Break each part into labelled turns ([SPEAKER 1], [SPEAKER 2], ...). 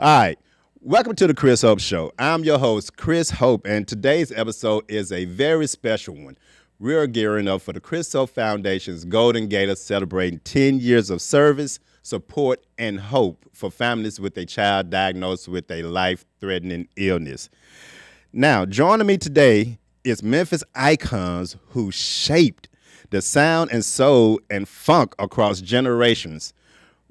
[SPEAKER 1] All right. Welcome to the Chris Hope Show. I'm your host, Chris Hope, and today's episode is a very special one. We're gearing up for the Chris Hope Foundation's Golden Gala celebrating 10 years of service, support, and hope for families with a child diagnosed with a life-threatening illness. Now, joining me today is Memphis icons who shaped the sound and soul and funk across generations.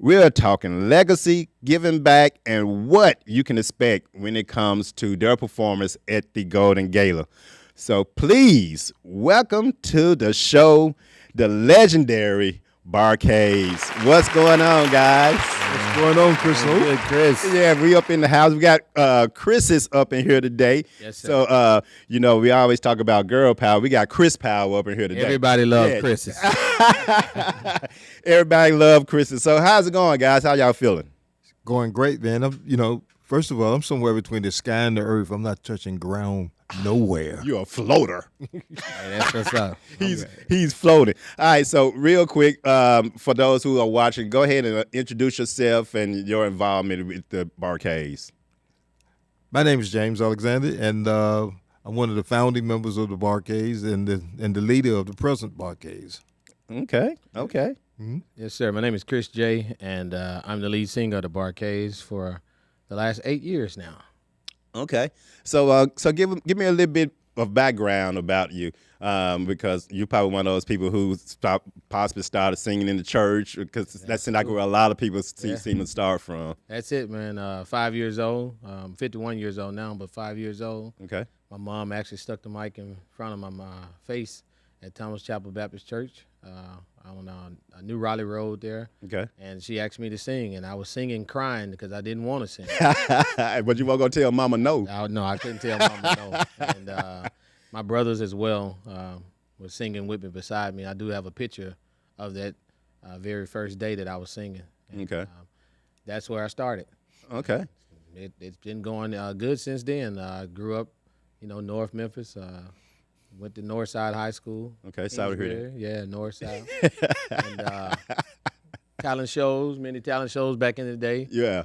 [SPEAKER 1] We're talking legacy, giving back, and what you can expect when it comes to their performance at the Golden Gala. So please welcome to the show, the legendary Barcades. What's going on, guys?
[SPEAKER 2] What's going on, Chris?
[SPEAKER 3] Good, Chris.
[SPEAKER 1] Yeah, we up in the house. We got Chris is up in here today.
[SPEAKER 3] Yes, sir.
[SPEAKER 1] So, we always talk about girl power. We got Chris power up in here today.
[SPEAKER 3] Everybody loves
[SPEAKER 1] Yeah.
[SPEAKER 3] Chris's.
[SPEAKER 1] Everybody love Chris. So how's it going, guys? How y'all feeling?
[SPEAKER 2] Going great, man. First of all, I'm somewhere between the sky and the earth. I'm not touching ground nowhere.
[SPEAKER 1] You're a floater.
[SPEAKER 3] Hey, that's what's up.
[SPEAKER 1] He's floating. All right, so real quick, for those who are watching, go ahead and introduce yourself and your involvement with the Barcades.
[SPEAKER 2] My name is James Alexander, and I'm one of the founding members of the Barcades and the leader of the present Barcades.
[SPEAKER 1] Okay.
[SPEAKER 3] Yes, sir. My name is Chris J, and I'm the lead singer of the Barcades for the last 8 years now.
[SPEAKER 1] Okay. So give me a little bit of background about you, because you're probably one of those people who possibly started singing in the church, because that seems like where a lot of people seem to start from.
[SPEAKER 3] That's it, man. 5 years old. 51 years old now, but 5 years old.
[SPEAKER 1] Okay.
[SPEAKER 3] My mom actually stuck the mic in front of my face at Thomas Chapel Baptist Church on New Raleigh Road there.
[SPEAKER 1] Okay.
[SPEAKER 3] And she asked me to sing, and I was singing crying because I didn't want to sing.
[SPEAKER 1] But you weren't gonna tell Mama no.
[SPEAKER 3] No, I couldn't tell Mama no. And my brothers as well were singing with me beside me. I do have a picture of that very first day that I was singing. And,
[SPEAKER 1] Okay.
[SPEAKER 3] that's where I started.
[SPEAKER 1] Okay.
[SPEAKER 3] It's been going good since then. I grew up, North Memphis. Went to Northside High School.
[SPEAKER 1] Okay, sorry to hear that.
[SPEAKER 3] Yeah, Northside. And many talent shows back in the day.
[SPEAKER 1] Yeah.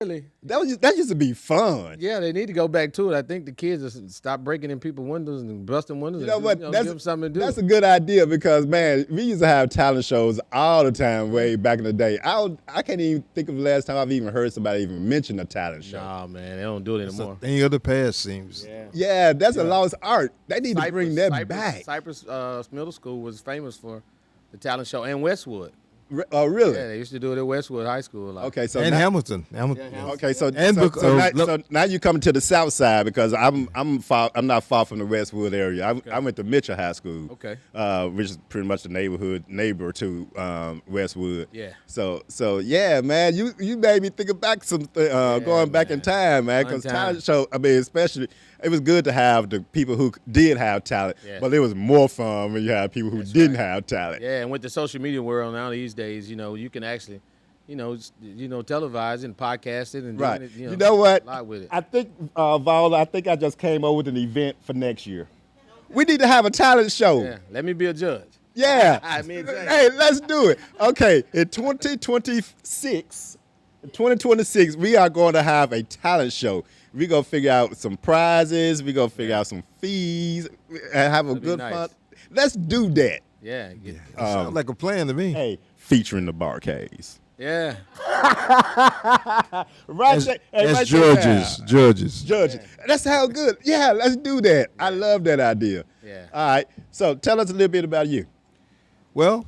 [SPEAKER 3] Really?
[SPEAKER 1] That used to be fun.
[SPEAKER 3] Yeah, they need to go back to it. I think the kids just stop breaking in people's windows and busting windows.
[SPEAKER 1] You know what?
[SPEAKER 3] Give them something to do.
[SPEAKER 1] That's a good idea, because man, we used to have talent shows all the time way back in the day. I can't even think of the last time I've even heard somebody even mention a talent show.
[SPEAKER 3] Nah, man, they don't do it
[SPEAKER 2] It's
[SPEAKER 3] anymore.
[SPEAKER 2] a thing of the past, seems.
[SPEAKER 1] Yeah, that's a lost art. They need to bring that
[SPEAKER 3] Cypress,
[SPEAKER 1] back.
[SPEAKER 3] Cypress Middle School was famous for the talent show, and Westwood.
[SPEAKER 1] Oh, really?
[SPEAKER 3] Yeah, they used to do it at Westwood High School.
[SPEAKER 1] Okay, so
[SPEAKER 2] And
[SPEAKER 1] now,
[SPEAKER 2] Hamilton.
[SPEAKER 1] okay, so
[SPEAKER 2] And
[SPEAKER 1] so now you coming to the South Side, because I'm not far from the Westwood area. I went to Mitchell High School.
[SPEAKER 3] Okay.
[SPEAKER 1] Which is pretty much the neighbor to Westwood.
[SPEAKER 3] Yeah.
[SPEAKER 1] So yeah, man, you made me think back going back in time, man, because
[SPEAKER 3] Fun time.
[SPEAKER 1] talent show. I mean, especially it was good to have the people who did have talent,
[SPEAKER 3] Yeah.
[SPEAKER 1] but it was more fun when you had people who didn't have talent.
[SPEAKER 3] Yeah, and with the social media world now these days, you can actually, televise and podcast it and do
[SPEAKER 1] Right.
[SPEAKER 3] it,
[SPEAKER 1] You know what?
[SPEAKER 3] a lot with it.
[SPEAKER 1] I think, Val, I just came up with an event for next year. We need to have a talent show.
[SPEAKER 3] Yeah, let me be a judge.
[SPEAKER 1] Yeah.
[SPEAKER 3] I mean,
[SPEAKER 1] Hey, let's do it. Okay, in 2026, we are going to have a talent show. We're going to figure out some prizes. We're going to figure out some fees and have a
[SPEAKER 3] That'd be
[SPEAKER 1] good
[SPEAKER 3] nice.
[SPEAKER 1] fun. Let's do that.
[SPEAKER 3] Yeah,
[SPEAKER 2] Sounds like a plan to me.
[SPEAKER 1] Hey, featuring the Barcades.
[SPEAKER 3] yeah.
[SPEAKER 1] Right,
[SPEAKER 2] That's
[SPEAKER 1] Judges.
[SPEAKER 2] Judges.
[SPEAKER 1] That sounds good. Yeah, let's do that. I love that idea.
[SPEAKER 3] Yeah.
[SPEAKER 1] All right. So tell us a little bit about you.
[SPEAKER 2] Well,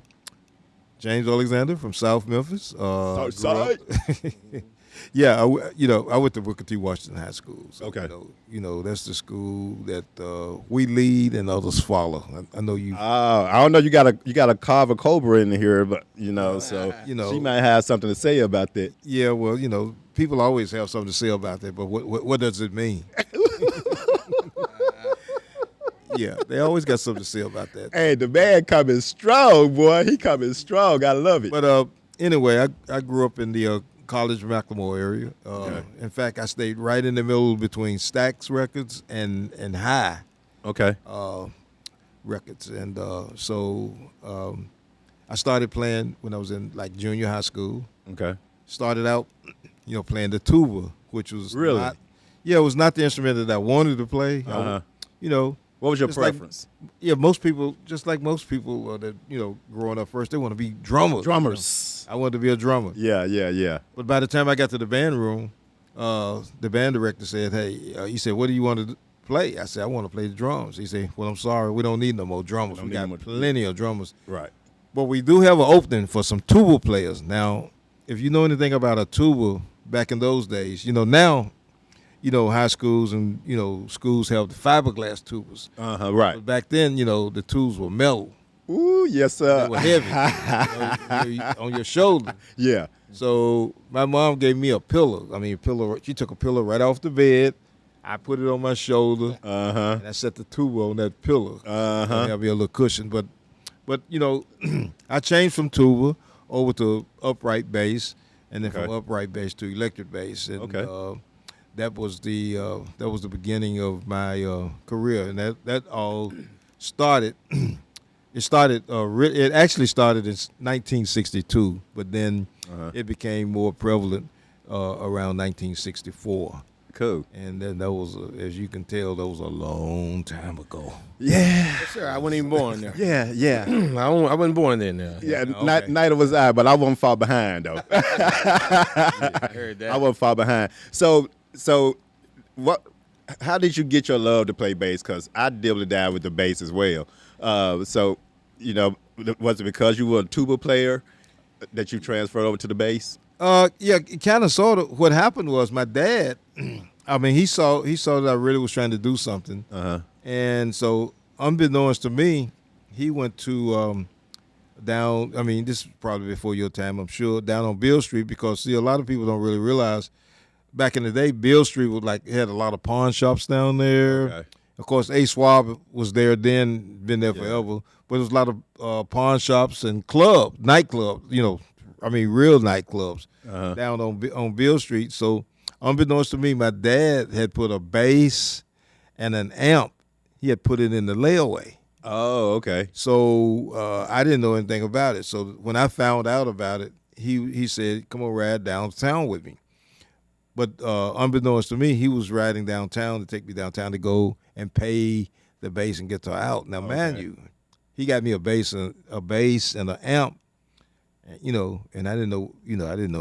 [SPEAKER 2] James Alexander from South Memphis.
[SPEAKER 1] Southside?
[SPEAKER 2] Yeah, I went to Booker T. Washington High School. So,
[SPEAKER 1] Okay.
[SPEAKER 2] That's the school that we lead and others follow. I know you.
[SPEAKER 1] I don't know. You got a carve a cobra in here, but so
[SPEAKER 2] You
[SPEAKER 1] she might have something to say about that.
[SPEAKER 2] Yeah, well, people always have something to say about that, but what does it mean? Yeah, they always got something to say about that.
[SPEAKER 1] Hey, the man coming strong, boy. He coming strong. I love it.
[SPEAKER 2] But anyway, I grew up in the College Macklemore area. In fact, I stayed right in the middle between Stax Records and High
[SPEAKER 1] okay.
[SPEAKER 2] Records, and so I started playing when I was in like junior high school.
[SPEAKER 1] Okay.
[SPEAKER 2] Started out, playing the tuba, which was
[SPEAKER 1] Really?
[SPEAKER 2] it was not the instrument that I wanted to play.
[SPEAKER 1] What was your
[SPEAKER 2] just like-
[SPEAKER 1] preference?
[SPEAKER 2] Most people, just like most people that growing up first, they want to be drummers.
[SPEAKER 1] Drummers.
[SPEAKER 2] I wanted to be a drummer.
[SPEAKER 1] Yeah.
[SPEAKER 2] But by the time I got to the band room, the band director said, "Hey," he said, "what do you want to play?" I said, "I want to play the drums." He said, "Well, I'm sorry, we don't need no more drummers.
[SPEAKER 1] don't
[SPEAKER 2] We
[SPEAKER 1] need
[SPEAKER 2] got
[SPEAKER 1] no more-
[SPEAKER 2] plenty of drummers,
[SPEAKER 1] Right.
[SPEAKER 2] but we do have an opening for some tuba players." Now, if you know anything about a tuba back in those days, now, high schools and schools have the fiberglass tubas.
[SPEAKER 1] Right.
[SPEAKER 2] But back then, the tubes were metal.
[SPEAKER 1] Ooh, yes, sir.
[SPEAKER 2] They were heavy on your shoulder.
[SPEAKER 1] Yeah.
[SPEAKER 2] So my mom gave me a pillow. She took a pillow right off the bed. I put it on my shoulder, and I set the tuba on that pillow. Have me a little cushion. But I changed from tuba over to upright bass, and then from upright bass to electric bass. And, that was the beginning of my career, and that all started. It actually started in 1962, but then it became more prevalent around 1964.
[SPEAKER 1] Cool.
[SPEAKER 2] And then that was, as you can tell, that was a long time ago.
[SPEAKER 1] Yeah.
[SPEAKER 3] Yes, sir. I wasn't even born there.
[SPEAKER 1] Yeah.
[SPEAKER 3] I wasn't born there now.
[SPEAKER 1] Yeah,
[SPEAKER 2] Okay.
[SPEAKER 1] neither was I, but I wasn't far behind though.
[SPEAKER 3] I heard that.
[SPEAKER 1] I wasn't far behind. So what? How did you get your love to play bass? Because I dibbled down with the bass as well. So was it because you were a tuba player that you transferred over to the bass?
[SPEAKER 2] Yeah, kind of, sort of. What happened was my dad. He saw that I really was trying to do something, and so unbeknownst to me, he went to down. This is probably before your time, I'm sure. Down on Beale Street, because see, a lot of people don't really realize. Back in the day, Beale Street was had a lot of pawn shops down there.
[SPEAKER 1] Okay.
[SPEAKER 2] Of course, A Swab was there then, been there forever. But there was a lot of pawn shops and nightclubs. Real nightclubs down on Beale Street. So, unbeknownst to me, my dad had put a bass and an amp. He had put it in the layaway.
[SPEAKER 1] Oh, okay.
[SPEAKER 2] So I didn't know anything about it. So when I found out about it, he said, "Come on, ride downtown with me." But unbeknownst to me, he was riding downtown to take me downtown to go and pay the bass and guitar out. Now, mind you, he got me a bass and an amp, and I didn't know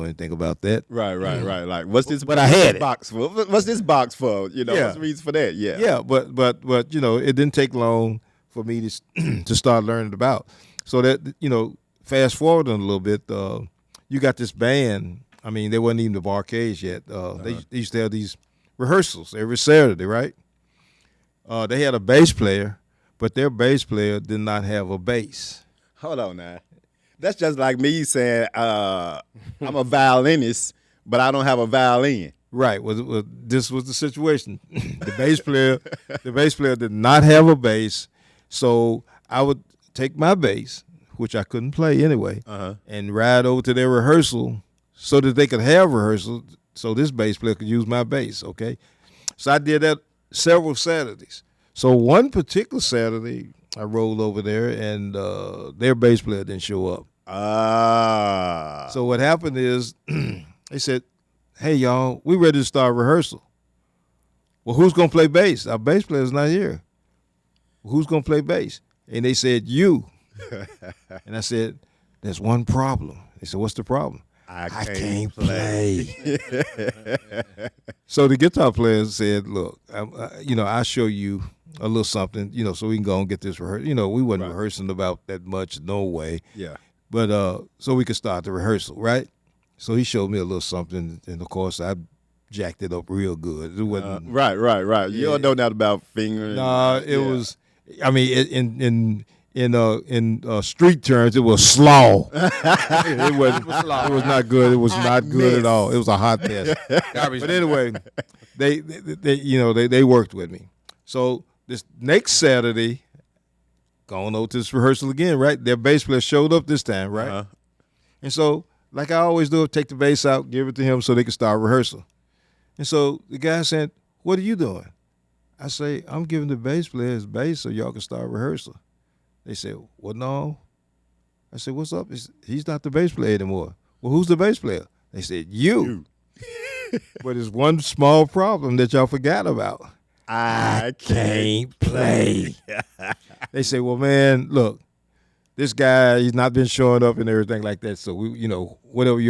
[SPEAKER 2] anything about that.
[SPEAKER 1] Right. Like, what's this?
[SPEAKER 2] But I had it.
[SPEAKER 1] Box for? What's this box for? What's the reason for that? Yeah.
[SPEAKER 2] Yeah, but it didn't take long for me to start learning about. So that fast forward a little bit, you got this band. They wasn't even the Barcades yet. They used to have these rehearsals every Saturday, right? They had a bass player, but their bass player did not have a bass.
[SPEAKER 1] Hold on now. That's just like me saying I'm a violinist, but I don't have a violin.
[SPEAKER 2] Right. Well, this was the situation. The bass player did not have a bass, so I would take my bass, which I couldn't play anyway, and ride over to their rehearsal so that they could have rehearsal, so this bass player could use my bass. Okay, so I did that several Saturdays. So one particular Saturday, I rolled over there, and their bass player didn't show up. So what happened is they said, "Hey, y'all, we ready to start rehearsal." Well, who's going to play bass? Our bass player's not here. Who's going to play bass? And they said, "You." And I said, "There's one problem." They said, "What's the problem?" I can't play. So the guitar player said, "Look, I'll show you a little something, so we can go and get this rehearsal." We wasn't rehearsing about that much, no way.
[SPEAKER 1] Yeah.
[SPEAKER 2] But so we could start the rehearsal, right? So he showed me a little something, and of course I jacked it up real good. It wasn't
[SPEAKER 1] Right. You don't know nothing about fingering.
[SPEAKER 2] Nah, it was. In street terms, it was slaw. It was not good. It was not good at all. It was a hot mess. But anyway, they worked with me. So this next Saturday, going over to this rehearsal again, right? Their bass player showed up this time, right? And so, like I always do, take the bass out, give it to him so they can start rehearsal. And so the guy said, "What are you doing?" I say, "I'm giving the bass player his bass so y'all can start rehearsal." They said, "Well, no, I said, what's up? He's not the bass player anymore. Well, who's the bass player? They said, you. But there's one small problem that y'all forgot about.
[SPEAKER 1] I can't
[SPEAKER 2] play. They say, well, man, look, this guy, he's not been showing up and everything like that. So we, whatever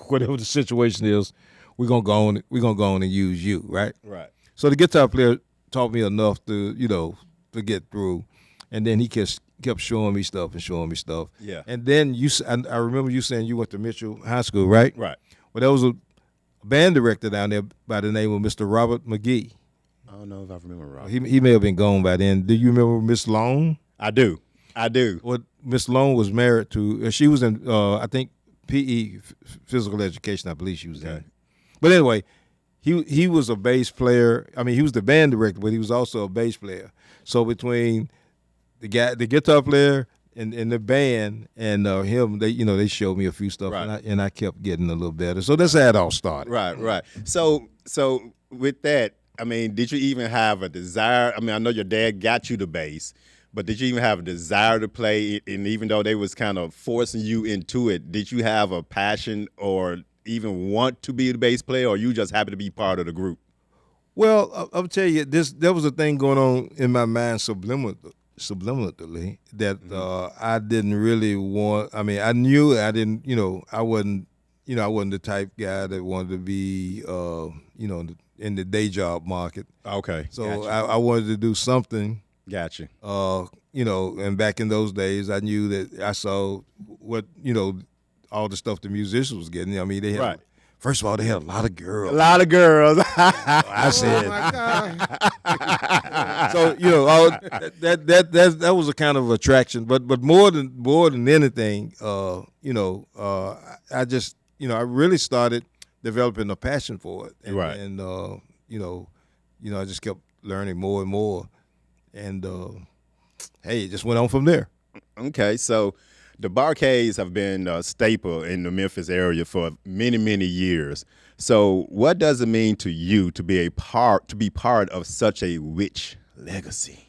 [SPEAKER 2] whatever the situation is, we're gonna go on and use you, right?
[SPEAKER 1] Right.
[SPEAKER 2] So the guitar player taught me enough to, to get through, and then he kept showing me stuff.
[SPEAKER 1] Yeah.
[SPEAKER 2] And then I remember you saying you went to Mitchell High School, right?
[SPEAKER 1] Right.
[SPEAKER 2] Well, there was a band director down there by the name of Mr. Robert McGee.
[SPEAKER 1] I don't know if I remember right.
[SPEAKER 2] He may have been gone by then. Do you remember Miss Long?
[SPEAKER 1] I do.
[SPEAKER 2] Well, Miss Long was married to. She was in, I think, PE, physical education. I believe she was in. But anyway, he was a bass player. I mean, he was the band director, but he was also a bass player. So between the guitar player and the band and him, they showed me a few stuff,
[SPEAKER 1] right.
[SPEAKER 2] and I kept getting a little better. So that's how it all started.
[SPEAKER 1] Right. So with that, I mean, did you even have a desire? I mean, I know your dad got you the bass, but did you even have a desire to play it? And even though they was kind of forcing you into it, did you have a passion or even want to be the bass player, or you just happy to be part of the group?
[SPEAKER 2] Well, I'll tell you, there was a thing going on in my mind subliminally that I didn't really want. I mean, I knew I didn't. I wasn't the type guy that wanted to be, in the day job market.
[SPEAKER 1] Okay.
[SPEAKER 2] So
[SPEAKER 1] gotcha.
[SPEAKER 2] I wanted to do something.
[SPEAKER 1] Gotcha.
[SPEAKER 2] And back in those days, I knew that I saw what all the stuff the musicians was getting. I mean, they had.
[SPEAKER 1] Right.
[SPEAKER 2] First of all, they had a lot of girls.
[SPEAKER 1] A lot of girls.
[SPEAKER 2] I said.
[SPEAKER 3] Oh my God.
[SPEAKER 2] So that was a kind of attraction, but more than anything, I just I really started developing a passion for it, and,
[SPEAKER 1] right.
[SPEAKER 2] And I just kept learning more and more, and hey, it just went on from there.
[SPEAKER 1] Okay, so the Barcades have been a staple in the Memphis area for many, many years. So what does it mean to you to be part of such a rich legacy?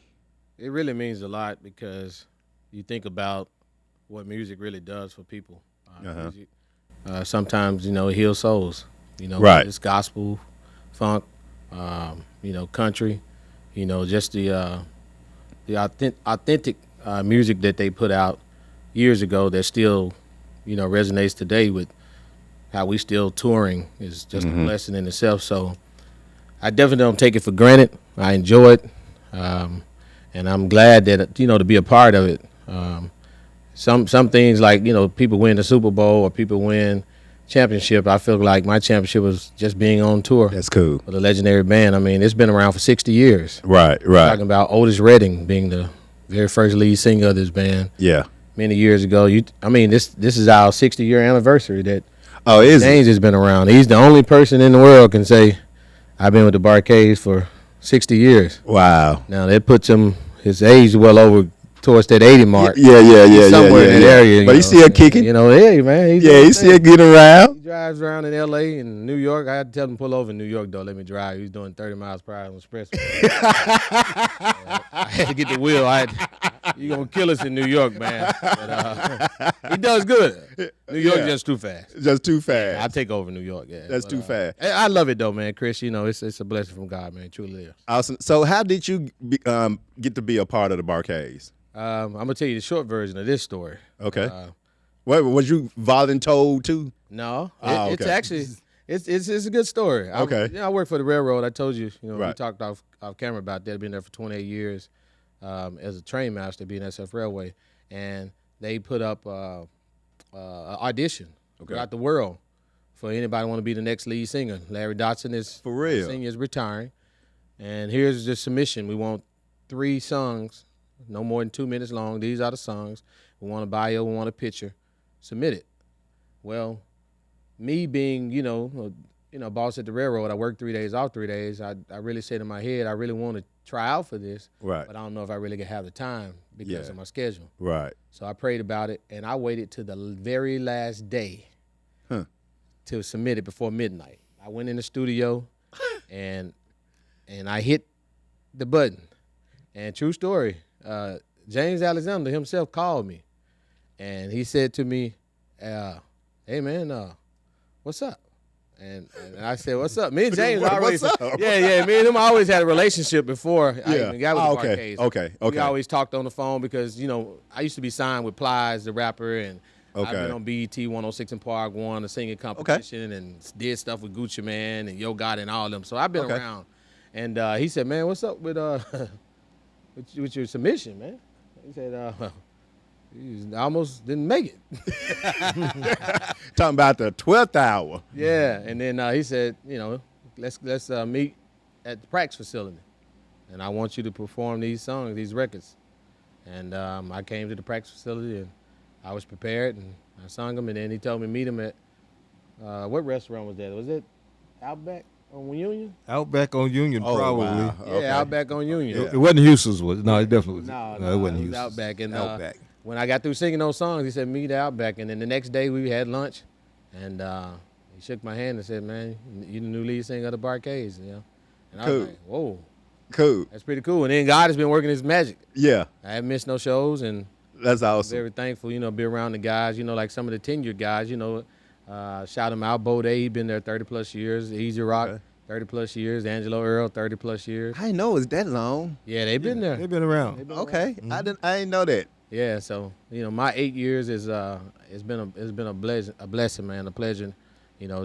[SPEAKER 3] It really means a lot because you think about what music really does for people. Music, sometimes, it heals souls.
[SPEAKER 1] Right.
[SPEAKER 3] It's gospel, funk, country, just the authentic music that they put out years ago that still, resonates today with how we still touring is just a blessing in itself. So I definitely don't take it for granted. I enjoy it. And I'm glad that, to be a part of it. Some things like, people win the Super Bowl or people win championship. I feel like my championship was just being on tour.
[SPEAKER 1] That's cool.
[SPEAKER 3] With a legendary band. I mean, it's been around for 60 years.
[SPEAKER 1] Right.
[SPEAKER 3] Talking about Otis Redding being the very first lead singer of this band.
[SPEAKER 1] Yeah.
[SPEAKER 3] Many years ago. This is our 60-year anniversary that
[SPEAKER 1] is
[SPEAKER 3] James has been around. He's the only person in the world can say, I've been with the Barcades for 60 years.
[SPEAKER 1] Wow.
[SPEAKER 3] Now, that puts his age well over towards that 80 mark.
[SPEAKER 1] Yeah.
[SPEAKER 3] Somewhere in that area.
[SPEAKER 1] But he's still kicking.
[SPEAKER 3] Hey, man.
[SPEAKER 1] He's still getting around.
[SPEAKER 3] He drives around in L.A. and New York. I had to tell him to pull over in New York, though. Let me drive. He was doing 30 miles per hour on the expressway. I had to get the wheel. You're going to kill us in New York, man. But, he does good. New York just too fast.
[SPEAKER 1] Just too fast.
[SPEAKER 3] I'll take over New York, yeah.
[SPEAKER 1] That's too fast.
[SPEAKER 3] I love it, though, man. Chris, it's a blessing from God, man. It truly is.
[SPEAKER 1] Awesome. So how did you get to be a part of the Barcades?
[SPEAKER 3] I'm going to tell you the short version of this story.
[SPEAKER 1] Okay. Was you voluntold too?
[SPEAKER 3] No.
[SPEAKER 1] Okay.
[SPEAKER 3] It's actually, it's a good story.
[SPEAKER 1] Okay.
[SPEAKER 3] I work for the railroad. I told you,
[SPEAKER 1] right.
[SPEAKER 3] We talked off camera about that. I've been there for 28 years as a train master, being SF Railway. And they put up an audition throughout the world for anybody want to be the next lead singer. Larry Dotson is
[SPEAKER 1] for real.
[SPEAKER 3] Senior is retiring. And here's the submission. We want 3 songs. No more than 2 minutes long. These are the songs. We want a bio. We want a picture. Submit it. Well, me being, boss at the railroad, I work 3 days, off 3 days. I really said in my head, I really want to try out for this.
[SPEAKER 1] Right.
[SPEAKER 3] But I don't know if I really can have the time because of my schedule.
[SPEAKER 1] Right.
[SPEAKER 3] So I prayed about it, and I waited to the very last day to submit it before midnight. I went in the studio, and I hit the button. And true story, James Alexander himself called me and he said to me, "Hey man, what's up?" And I said, "What's up?" Me and James always,
[SPEAKER 1] What's up?
[SPEAKER 3] yeah. Me and him always had a relationship before I even got with the
[SPEAKER 1] okay,
[SPEAKER 3] Barcades.
[SPEAKER 1] okay.
[SPEAKER 3] We always talked on the phone because I used to be signed with Plies, the rapper, and I've
[SPEAKER 1] Okay.
[SPEAKER 3] been on BET 106 and Park, won a singing competition, and did stuff with Gucci Man and Yo Gotti and all of them. So I've been around. And he said, "Man, what's up with with your submission, man?" He said, "I almost didn't make it."
[SPEAKER 1] Talking about the 12th hour.
[SPEAKER 3] Yeah, and then he said, let's meet at the practice facility, and I want you to perform these songs, these records. And I came to the practice facility, and I was prepared, and I sung them. And then he told me meet him at what restaurant was that? Was it Outback on Union?
[SPEAKER 2] Outback on Union,
[SPEAKER 1] Oh,
[SPEAKER 2] probably.
[SPEAKER 1] wow.
[SPEAKER 3] Yeah,
[SPEAKER 1] Okay.
[SPEAKER 3] Outback on Union.
[SPEAKER 1] Yeah.
[SPEAKER 2] It wasn't Houston's. No, it definitely was.
[SPEAKER 3] No,
[SPEAKER 2] it wasn't
[SPEAKER 3] it was
[SPEAKER 2] Houston's.
[SPEAKER 3] Outback. And
[SPEAKER 2] Outback.
[SPEAKER 3] when I got through singing those songs, he said, "Meet at Outback." And then the next day we had lunch, and he shook my hand and said, "Man, you the new lead singer of the Barcades, And I
[SPEAKER 1] Cool.
[SPEAKER 3] was like, "Whoa,
[SPEAKER 1] Cool.
[SPEAKER 3] that's pretty cool." And then God has been working his magic.
[SPEAKER 1] Yeah,
[SPEAKER 3] I haven't missed no shows, and
[SPEAKER 1] that's awesome.
[SPEAKER 3] very thankful, be around the guys, like some of the tenured guys, shout them out. Bo Day, he been there 30 plus years. Easy Rock,
[SPEAKER 1] Okay.
[SPEAKER 3] 30 plus years. Angelo Earl, 30 plus years.
[SPEAKER 1] I didn't know it was that long.
[SPEAKER 3] Yeah, they've been there.
[SPEAKER 2] They've been around.
[SPEAKER 3] They've been
[SPEAKER 1] Okay,
[SPEAKER 3] around.
[SPEAKER 1] I didn't know that.
[SPEAKER 3] Yeah, so my 8 years is it's been a blessing, man, a pleasure.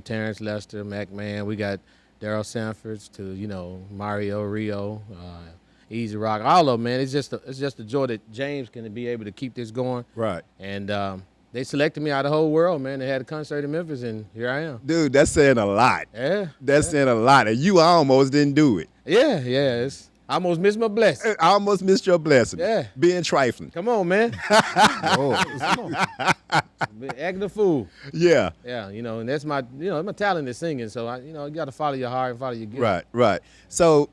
[SPEAKER 3] Terrence Lester, Mac Man, we got Daryl Sanfords to Mario Rio, Easy Rock, all of them, man. It's just a joy that James can be able to keep this going.
[SPEAKER 1] Right.
[SPEAKER 3] And they selected me out of the whole world, man. They had a concert in Memphis, and here I am.
[SPEAKER 1] Dude, that's saying a lot.
[SPEAKER 3] Yeah,
[SPEAKER 1] That's saying a lot. And you almost didn't do it.
[SPEAKER 3] yeah. I almost missed my blessing.
[SPEAKER 1] I almost missed your blessing.
[SPEAKER 3] Yeah.
[SPEAKER 1] Being trifling.
[SPEAKER 3] Come on, man.
[SPEAKER 2] Oh.
[SPEAKER 3] Come on. Acting a fool.
[SPEAKER 1] Yeah.
[SPEAKER 3] Yeah, and that's my talent is singing. So you got to follow your heart and follow your gift.
[SPEAKER 1] Right. So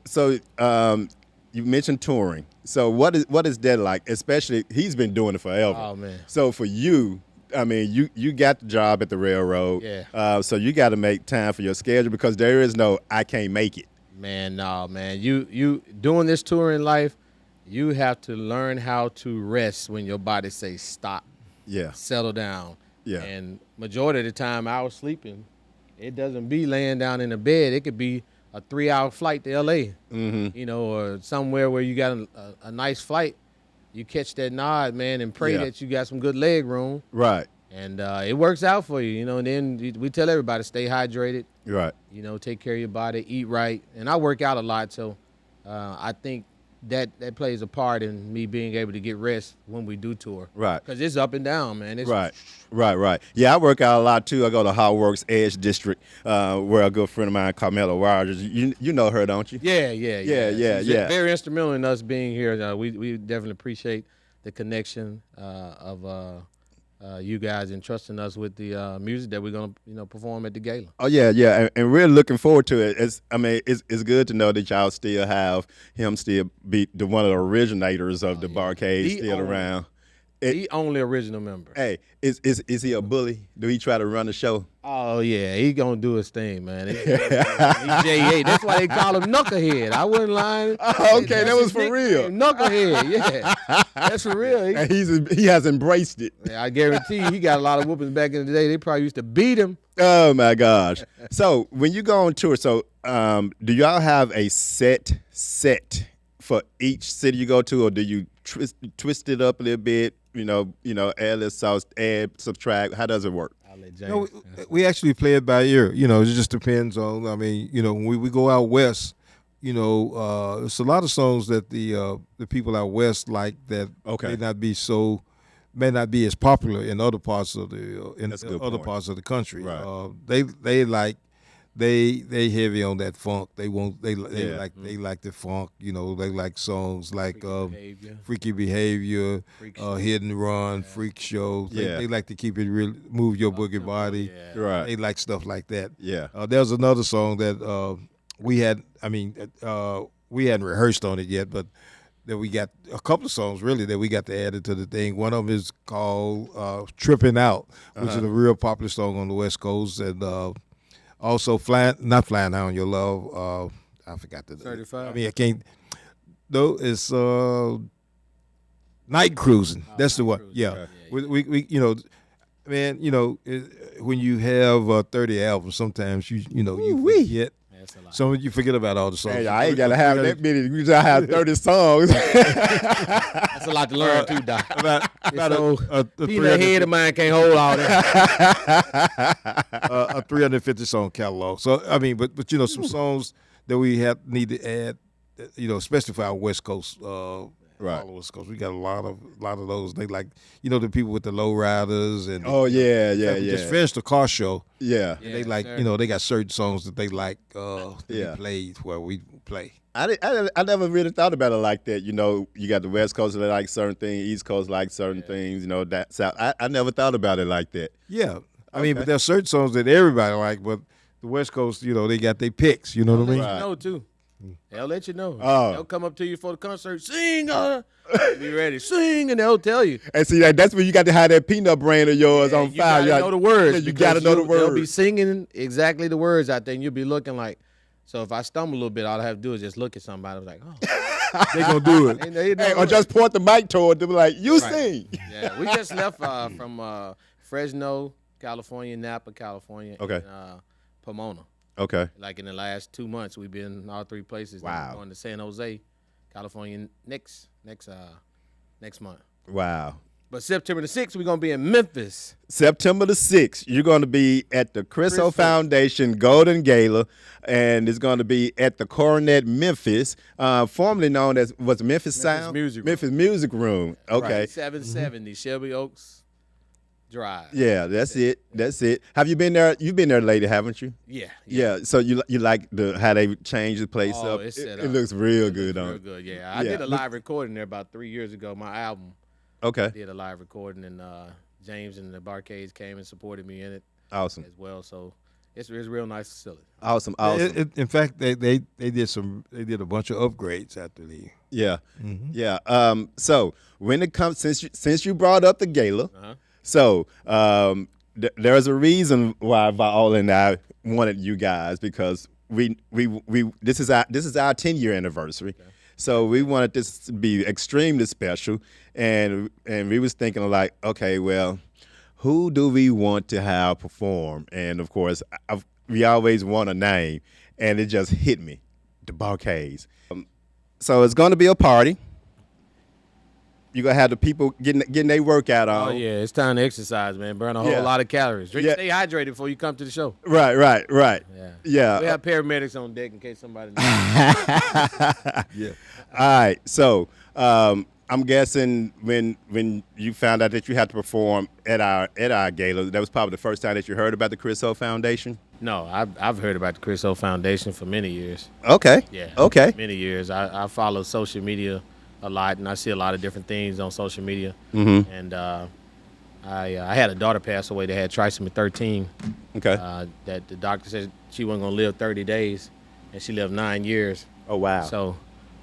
[SPEAKER 1] you mentioned touring. So what is that like? Especially he's been doing it forever.
[SPEAKER 3] Oh man.
[SPEAKER 1] So for you, I mean, you got the job at the railroad.
[SPEAKER 3] Yeah.
[SPEAKER 1] So you got to make time for your schedule because there is no I can't make it.
[SPEAKER 3] Man, no, man. You doing this tour in life, you have to learn how to rest when your body says stop,
[SPEAKER 1] Yeah.
[SPEAKER 3] settle down.
[SPEAKER 1] Yeah.
[SPEAKER 3] And majority of the time I was sleeping. It doesn't be laying down in the bed. It could be a 3-hour flight to LA.
[SPEAKER 1] Mm-hmm.
[SPEAKER 3] Or somewhere where you got a nice flight. You catch that nod, man, and pray
[SPEAKER 1] Yeah.
[SPEAKER 3] that you got some good leg room.
[SPEAKER 1] Right.
[SPEAKER 3] And it works out for you, and then we tell everybody stay hydrated,
[SPEAKER 1] Right.
[SPEAKER 3] take care of your body, eat right. And I work out a lot, so I think that plays a part in me being able to get rest when we do tour.
[SPEAKER 1] Right.
[SPEAKER 3] Because it's up and down, man. It's,
[SPEAKER 1] Right. Yeah, I work out a lot too. I go to Hot Works Edge District, where a good friend of mine, Carmelo Rogers. You know her, don't you?
[SPEAKER 3] Yeah.
[SPEAKER 1] Yeah.
[SPEAKER 3] She's very instrumental in us being here. We definitely appreciate the connection of you guys and trusting us with the music that we're gonna perform at the gala.
[SPEAKER 1] Oh yeah, and really looking forward to it. It's good to know that y'all still have him still be one of the originators of the Barcade still around.
[SPEAKER 3] The only original member.
[SPEAKER 1] Hey, is he a bully? Do he try to run the show?
[SPEAKER 3] Oh yeah, he gonna do his thing, man. He's J8. That's why they call him Knucklehead. I wasn't lying.
[SPEAKER 1] Oh, okay,
[SPEAKER 3] That's
[SPEAKER 1] that was
[SPEAKER 3] his
[SPEAKER 1] for real.
[SPEAKER 3] nickname, Knucklehead. Yeah, that's for real.
[SPEAKER 1] And he has embraced it.
[SPEAKER 3] I guarantee you, he got a lot of whoopings back in the day. They probably used to beat him.
[SPEAKER 1] Oh my gosh! So when you go on tour, do y'all have a set for each city you go to, or do you twist it up a little bit? Add less sauce, add, subtract. How does it work?
[SPEAKER 3] I'll let
[SPEAKER 2] No,
[SPEAKER 3] James.
[SPEAKER 2] we actually play it by ear. It just depends on. I mean, when we go out west, it's a lot of songs that the people out west like that
[SPEAKER 1] Okay.
[SPEAKER 2] may not be as popular in other parts of the
[SPEAKER 1] That's a good
[SPEAKER 2] other
[SPEAKER 1] point.
[SPEAKER 2] parts of the country.
[SPEAKER 1] Right.
[SPEAKER 2] They heavy on that funk. They
[SPEAKER 1] Yeah.
[SPEAKER 2] like the funk. They like songs like
[SPEAKER 3] Behavior.
[SPEAKER 2] Freaky Behavior,
[SPEAKER 3] Freak Show.
[SPEAKER 2] Hit and Run, Freak Show.
[SPEAKER 1] Yeah.
[SPEAKER 2] They like to keep it real, move your boogie body.
[SPEAKER 3] Yeah.
[SPEAKER 1] Right.
[SPEAKER 2] They like stuff like that.
[SPEAKER 1] Yeah.
[SPEAKER 2] There's another song that we had. We hadn't rehearsed on it yet, but that we got a couple of songs really that we got to add it to the thing. One of them is called "Tripping Out," which is a real popular song on the West Coast, and also not flying high on your love. I forgot the
[SPEAKER 3] 35.
[SPEAKER 2] I can't. No, it's Night cruising. That's the
[SPEAKER 3] Night
[SPEAKER 2] one.
[SPEAKER 3] Cruising.
[SPEAKER 2] Yeah.
[SPEAKER 3] Okay.
[SPEAKER 2] We you know, man, you know, when you have 30 albums, sometimes you
[SPEAKER 1] Ooh-wee.
[SPEAKER 2] forget.
[SPEAKER 3] That's a lot.
[SPEAKER 2] Some of you forget about all the songs.
[SPEAKER 1] Hey, I ain't gotta have that many. You just have 30 songs.
[SPEAKER 3] That's a lot to learn too, Doc.
[SPEAKER 2] About a
[SPEAKER 3] Peanut head of mine can't hold all that.
[SPEAKER 2] a 350 song catalog. So I mean, but you know, some songs that we need to add, you know, especially for our West Coast
[SPEAKER 1] Right.
[SPEAKER 2] followers, because we got a lot of those. They like, you know, the people with the low riders and
[SPEAKER 1] Oh yeah, yeah,
[SPEAKER 2] we
[SPEAKER 1] yeah.
[SPEAKER 2] just finished the car show.
[SPEAKER 1] Yeah.
[SPEAKER 2] And they
[SPEAKER 3] Yeah,
[SPEAKER 2] like,
[SPEAKER 3] sir.
[SPEAKER 2] you know, they got certain songs that they like that
[SPEAKER 1] Yeah.
[SPEAKER 2] they played where we play.
[SPEAKER 1] I never really thought about it like that. You know, you got the West Coast that like certain things, East Coast like certain things. You know, that South. I never thought about it like that.
[SPEAKER 2] Yeah. I mean,
[SPEAKER 1] Okay.
[SPEAKER 2] but there's certain songs that everybody like, but the West Coast, you know, they got their picks. You know what I mean?
[SPEAKER 1] Right.
[SPEAKER 3] You know too. They'll let you know.
[SPEAKER 1] Oh.
[SPEAKER 3] They'll come up to you for the concert, sing, be ready, sing, and they'll tell you.
[SPEAKER 1] And see, that's when you got to have that peanut brain of yours on
[SPEAKER 3] You
[SPEAKER 1] fire.
[SPEAKER 3] gotta know the words.
[SPEAKER 1] Yeah, you
[SPEAKER 3] because
[SPEAKER 1] got to know the
[SPEAKER 3] They'll be
[SPEAKER 1] words.
[SPEAKER 3] singing exactly the words out there, and you'll be looking like. So if I stumble a little bit, all I have to do is just look at somebody. I'm like, oh,
[SPEAKER 2] They gonna do it.
[SPEAKER 3] they know
[SPEAKER 1] Hey, or
[SPEAKER 3] it.
[SPEAKER 1] just point the mic toward them like, you
[SPEAKER 3] Right.
[SPEAKER 1] sing.
[SPEAKER 3] Yeah, we just left from Fresno, California, Napa, California,
[SPEAKER 1] Okay.
[SPEAKER 3] and Pomona.
[SPEAKER 1] Okay.
[SPEAKER 3] Like in the last 2 months, we've been all three places.
[SPEAKER 1] Wow.
[SPEAKER 3] We're going to San Jose, California next month.
[SPEAKER 1] Wow.
[SPEAKER 3] But September the 6th, we're going to be in Memphis.
[SPEAKER 1] September the 6th, you're going to be at the Chris O
[SPEAKER 3] Chris O.
[SPEAKER 1] Foundation Golden Gala, and it's going to be at the Coronet Memphis, formerly known as, was it Memphis Sound?
[SPEAKER 3] Music Room.
[SPEAKER 1] Memphis Music Room. Okay.
[SPEAKER 3] Right, 770 Shelby Oaks Drive.
[SPEAKER 1] Yeah, that's it. That's it. Have you been there? You've been there lately, haven't you?
[SPEAKER 3] Yeah.
[SPEAKER 1] Yeah. So you like how they changed the place
[SPEAKER 3] Oh,
[SPEAKER 1] up?
[SPEAKER 3] it's set
[SPEAKER 1] It
[SPEAKER 3] up.
[SPEAKER 1] looks real
[SPEAKER 3] It
[SPEAKER 1] good
[SPEAKER 3] looks
[SPEAKER 1] on
[SPEAKER 3] real
[SPEAKER 1] it.
[SPEAKER 3] good, yeah. I
[SPEAKER 1] Yeah.
[SPEAKER 3] did a live recording there about 3 years ago. My album,
[SPEAKER 1] Okay.
[SPEAKER 3] did a live recording, and James and the Barcades came and supported me in it
[SPEAKER 1] Awesome.
[SPEAKER 3] as well. So it's a real nice facility.
[SPEAKER 1] Awesome. Awesome.
[SPEAKER 2] In fact, they did a bunch of upgrades after the.
[SPEAKER 1] Yeah. Yeah. So when it comes, since you brought up the gala,
[SPEAKER 3] Uh-huh.
[SPEAKER 1] so there's a reason why Viola and I wanted you guys, because we this is our 10-year anniversary. Okay. So we wanted this to be extremely special, and we was thinking like, okay, well, who do we want to have perform? And of course, we always want a name, and it just hit me, the Barcades. So it's going to be a party. You're going to have the people getting their workout on.
[SPEAKER 3] Oh, yeah. It's time to exercise, man. Burn a whole
[SPEAKER 1] Yeah.
[SPEAKER 3] lot of calories.
[SPEAKER 1] Yeah.
[SPEAKER 3] Stay hydrated before you come to the show.
[SPEAKER 1] Right.
[SPEAKER 3] Yeah.
[SPEAKER 1] Yeah.
[SPEAKER 3] We have paramedics on deck in case somebody needs.
[SPEAKER 2] Yeah.
[SPEAKER 1] All right. So I'm guessing when you found out that you had to perform at our gala, that was probably the first time that you heard about the Chris O Foundation.
[SPEAKER 3] No, I've heard about the Chris O Foundation for many years.
[SPEAKER 1] Okay.
[SPEAKER 3] Yeah.
[SPEAKER 1] Okay.
[SPEAKER 3] Many years. I follow social media a lot, and I see a lot of different things on social media.
[SPEAKER 1] Mm-hmm.
[SPEAKER 3] And I had a daughter pass away that had trisomy 13.
[SPEAKER 1] Okay.
[SPEAKER 3] That the doctor said she wasn't going to live 30 days, and she lived 9 years.
[SPEAKER 1] Oh wow.
[SPEAKER 3] So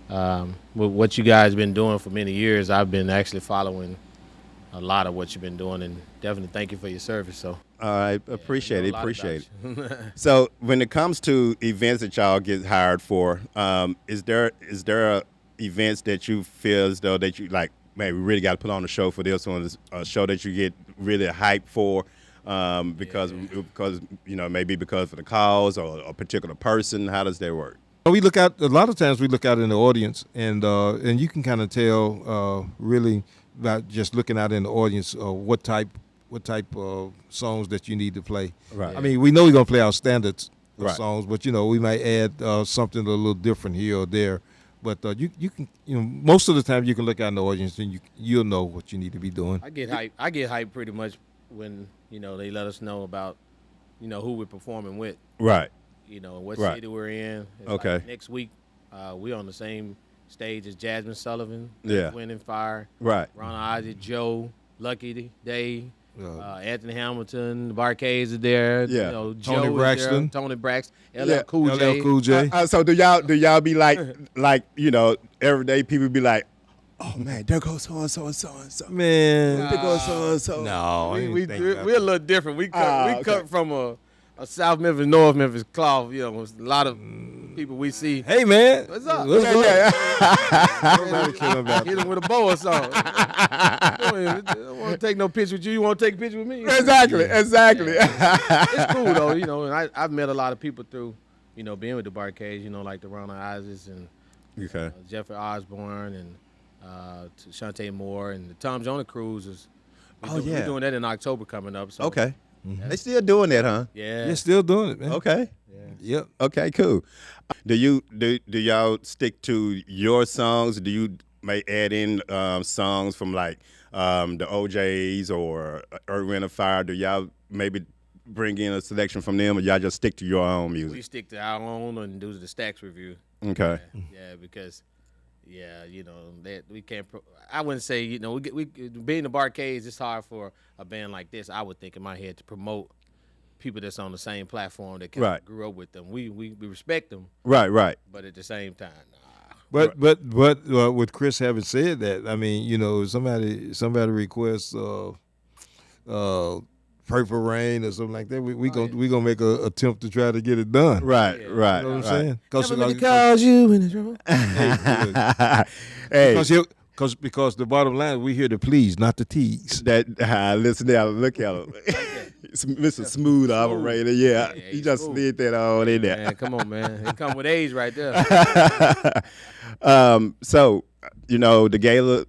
[SPEAKER 3] with what you guys been doing for many years, I've been actually following a lot of what you've been doing, and definitely thank you for your service. So
[SPEAKER 1] All right. Appreciate
[SPEAKER 3] I
[SPEAKER 1] it.
[SPEAKER 3] know a lot
[SPEAKER 1] Appreciate it.
[SPEAKER 3] about you.
[SPEAKER 1] So when it comes to events that y'all get hired for, is there events that you feel as though that you like, man, we really got to put on a show for this one, a show that you get really hyped for, because you know, maybe because of the cause or a particular person? How does that work?
[SPEAKER 2] We look out a lot of times. We look out in the audience, and you can kind of tell really about just looking out in the audience what type of songs that you need to play.
[SPEAKER 1] Right.
[SPEAKER 2] I mean, we know we're gonna play our standards of
[SPEAKER 1] Right.
[SPEAKER 2] songs, but you know, we might add something a little different here or there. But you can, you know, most of the time you can look out in the audience and you'll know what you need to be doing.
[SPEAKER 3] I get hyped pretty much when, you know, they let us know about, you know, who we're performing with,
[SPEAKER 1] Right.
[SPEAKER 3] you know, what
[SPEAKER 1] Right.
[SPEAKER 3] city we're in. It's
[SPEAKER 1] Okay.
[SPEAKER 3] like next week, we're on the same stage as Jasmine Sullivan,
[SPEAKER 1] Yeah.
[SPEAKER 3] Wind and Fire,
[SPEAKER 1] Right.
[SPEAKER 3] Ron Isaac, Joe, Lucky Day,
[SPEAKER 2] Uh,
[SPEAKER 3] Anthony Hamilton, the Barcades are there.
[SPEAKER 1] Yeah.
[SPEAKER 3] You know,
[SPEAKER 2] Tony
[SPEAKER 3] Joe is there,
[SPEAKER 2] Braxton.
[SPEAKER 3] Tony Braxton, LL
[SPEAKER 1] Yeah.
[SPEAKER 3] Cool J.
[SPEAKER 2] LL Cool J.
[SPEAKER 1] So do y'all be like you know, every day people be like, oh man, there goes so and so and so and so.
[SPEAKER 2] Man,
[SPEAKER 1] There goes so and so.
[SPEAKER 2] no, I
[SPEAKER 3] We,
[SPEAKER 2] didn't
[SPEAKER 3] we,
[SPEAKER 2] think
[SPEAKER 3] we,
[SPEAKER 2] about
[SPEAKER 3] we're a
[SPEAKER 2] that.
[SPEAKER 3] little different. We cut,
[SPEAKER 1] Ah,
[SPEAKER 3] we
[SPEAKER 1] okay.
[SPEAKER 3] cut from a South Memphis, North Memphis cloth. You know, a lot of people we see.
[SPEAKER 2] Hey man,
[SPEAKER 3] What's up?
[SPEAKER 2] What's up?
[SPEAKER 1] Yeah.
[SPEAKER 2] Nobody care about
[SPEAKER 3] Hit him with a bow or something. I don't want to take no picture with you. You want to take a picture with me?
[SPEAKER 1] Exactly.
[SPEAKER 3] It's cool though, and I've met a lot of people through, being with the Barcades, like the Ronald Isis and
[SPEAKER 1] Okay.
[SPEAKER 3] Jeffrey Osborne and Shantae Moore and the Tom Jones cruise. We're doing that in October coming up. So
[SPEAKER 1] Okay. They still doing that, huh?
[SPEAKER 3] yeah,
[SPEAKER 2] You're still doing it, man.
[SPEAKER 1] Okay.
[SPEAKER 2] Yep.
[SPEAKER 1] Okay, cool. Do y'all stick to your songs? Do you may add in songs from like the OJs or Earth, Wind and Fire? Do y'all maybe bring in a selection from them, or y'all just stick to your own
[SPEAKER 3] we
[SPEAKER 1] music?
[SPEAKER 3] stick to our own and do the Stacks review.
[SPEAKER 1] Okay.
[SPEAKER 3] Yeah, because that we can't. I wouldn't say we being the Barcades. It's hard for a band like this. I would think in my head to promote people that's on the same platform that kind
[SPEAKER 1] Right.
[SPEAKER 3] of grew up with them. We respect them,
[SPEAKER 1] Right.
[SPEAKER 3] but at the same time, nah.
[SPEAKER 2] But with Chris having said that, I mean, somebody requests Purple Rain or something like that, we gonna make a attempt to try to get it done.
[SPEAKER 1] Right.
[SPEAKER 3] Yeah.
[SPEAKER 1] Right.
[SPEAKER 2] You know what I'm
[SPEAKER 1] right.
[SPEAKER 2] saying?
[SPEAKER 3] Calls you in the trouble.
[SPEAKER 1] Hey,
[SPEAKER 2] Because the bottom line, we here to please, not to tease.
[SPEAKER 1] that listen there, look at him. It's Mr. Smooth Operator. Yeah,
[SPEAKER 3] Yeah,
[SPEAKER 1] he
[SPEAKER 3] he's
[SPEAKER 1] just
[SPEAKER 3] smooth.
[SPEAKER 1] slid that on in there.
[SPEAKER 3] Man, come on, man. It come with age right there.
[SPEAKER 1] So, the gala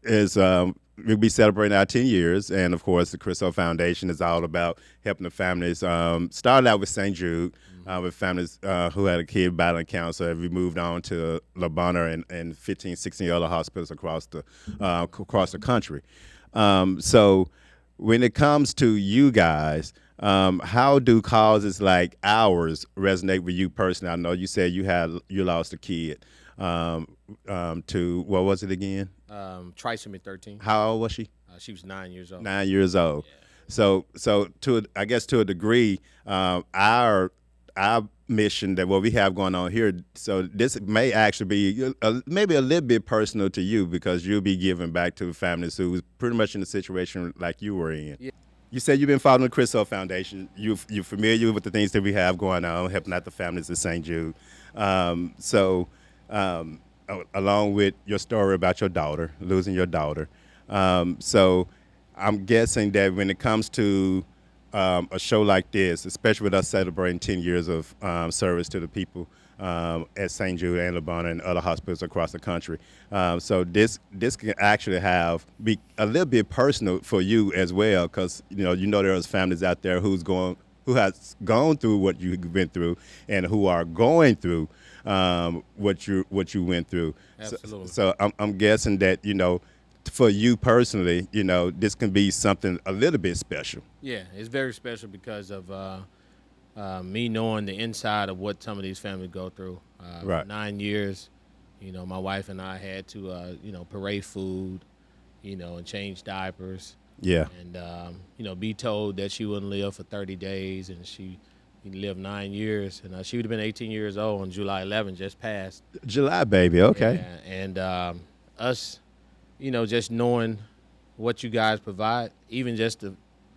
[SPEAKER 1] is we'll be celebrating our 10 years, and of course, the Chris O Foundation is all about helping the families. Started out with St. Jude, with families who had a kid battling cancer. We moved on to La Bonheur and 15, 16 other hospitals across the country. So, when it comes to you guys, how do causes like ours resonate with you personally? I know you said you lost a kid to what was it again?
[SPEAKER 3] Trisomy 13.
[SPEAKER 1] How old was she?
[SPEAKER 3] She was 9 years old.
[SPEAKER 1] 9 years old. So I guess to a degree, our mission that what we have going on here. So this may actually be maybe a little bit personal to you because you'll be giving back to families who was pretty much in a situation like you were in.
[SPEAKER 3] Yeah.
[SPEAKER 1] You said you've been following the Chris O Foundation. You're familiar with the things that we have going on, helping out the families at St. Jude. Along with your story about your daughter, losing your daughter. So I'm guessing that when it comes to a show like this, especially with us celebrating 10 years of service to the people at St. Jude and La Bonheur and other hospitals across the country. So this can actually be a little bit personal for you as well, because there's families out there who has gone through what you've been through and who are going through what you went through.
[SPEAKER 3] Absolutely.
[SPEAKER 1] So I'm guessing that for you personally, this can be something a little bit special.
[SPEAKER 3] Yeah, it's very special because of me knowing the inside of what some of these families go through.
[SPEAKER 1] Right.
[SPEAKER 3] 9 years, my wife and I had to, parade food, and change diapers.
[SPEAKER 1] Yeah.
[SPEAKER 3] And, be told that she wouldn't live for 30 days, and she lived 9 years. And she would have been 18 years old on July 11, just passed.
[SPEAKER 1] July, baby. Okay.
[SPEAKER 3] Yeah, and us, just knowing what you guys provide, even just